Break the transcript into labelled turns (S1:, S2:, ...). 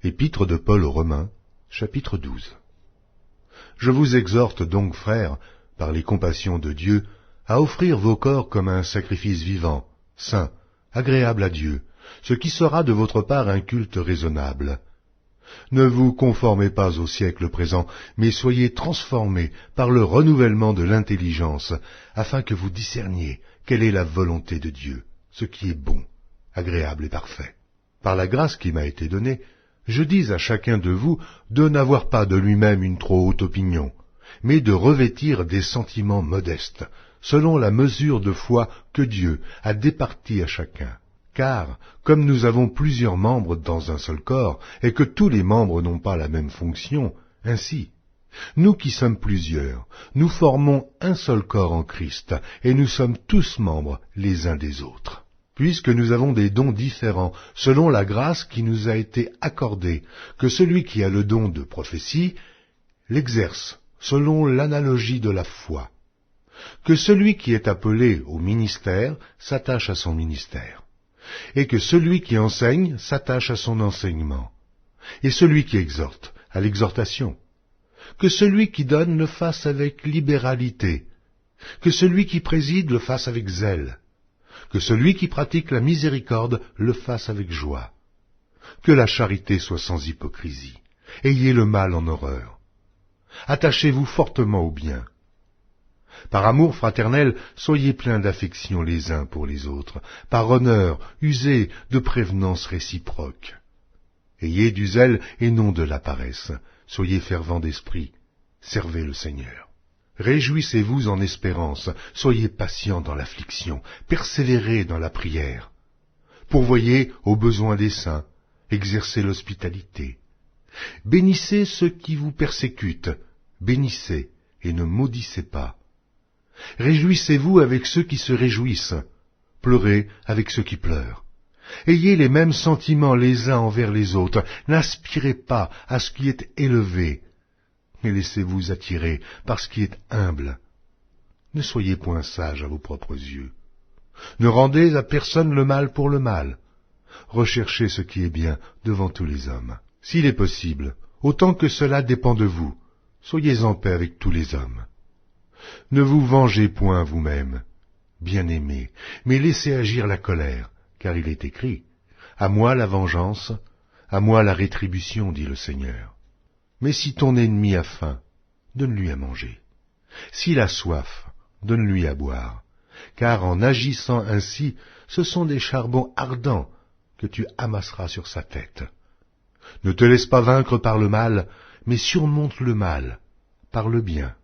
S1: Épître de Paul aux Romains, chapitre 12. Je vous exhorte donc, frères, par les compassions de Dieu, à offrir vos corps comme un sacrifice vivant, saint, agréable à Dieu, ce qui sera de votre part un culte raisonnable. Ne vous conformez pas au siècle présent, mais soyez transformés par le renouvellement de l'intelligence, afin que vous discerniez quelle est la volonté de Dieu, ce qui est bon, agréable et parfait. Par la grâce qui m'a été donnée, je dis à chacun de vous de n'avoir pas de lui-même une trop haute opinion, mais de revêtir des sentiments modestes, selon la mesure de foi que Dieu a départie à chacun. Car, comme nous avons plusieurs membres dans un seul corps, et que tous les membres n'ont pas la même fonction, ainsi, nous qui sommes plusieurs, nous formons un seul corps en Christ, et nous sommes tous membres les uns des autres. Puisque nous avons des dons différents, selon la grâce qui nous a été accordée, que celui qui a le don de prophétie l'exerce selon l'analogie de la foi, que celui qui est appelé au ministère s'attache à son ministère, et que celui qui enseigne s'attache à son enseignement, et celui qui exhorte à l'exhortation, que celui qui donne le fasse avec libéralité, que celui qui préside le fasse avec zèle, que celui qui pratique la miséricorde le fasse avec joie. Que la charité soit sans hypocrisie. Ayez le mal en horreur. Attachez-vous fortement au bien. Par amour fraternel, soyez pleins d'affection les uns pour les autres. Par honneur, usez de prévenance réciproque. Ayez du zèle et non de la paresse. Soyez fervents d'esprit. Servez le Seigneur. Réjouissez-vous en espérance, soyez patients dans l'affliction, persévérez dans la prière. Pourvoyez aux besoins des saints, exercez l'hospitalité. Bénissez ceux qui vous persécutent, bénissez et ne maudissez pas. Réjouissez-vous avec ceux qui se réjouissent, pleurez avec ceux qui pleurent. Ayez les mêmes sentiments les uns envers les autres, n'aspirez pas à ce qui est élevé, mais laissez-vous attirer par ce qui est humble. Ne soyez point sages à vos propres yeux. Ne rendez à personne le mal pour le mal. Recherchez ce qui est bien devant tous les hommes. S'il est possible, autant que cela dépend de vous, soyez en paix avec tous les hommes. Ne vous vengez point vous-même, bien-aimés, mais laissez agir la colère, car il est écrit, « À moi la vengeance, à moi la rétribution, dit le Seigneur. » Mais si ton ennemi a faim, donne-lui à manger. S'il a soif, donne-lui à boire. Car en agissant ainsi, ce sont des charbons ardents que tu amasseras sur sa tête. Ne te laisse pas vaincre par le mal, mais surmonte le mal par le bien.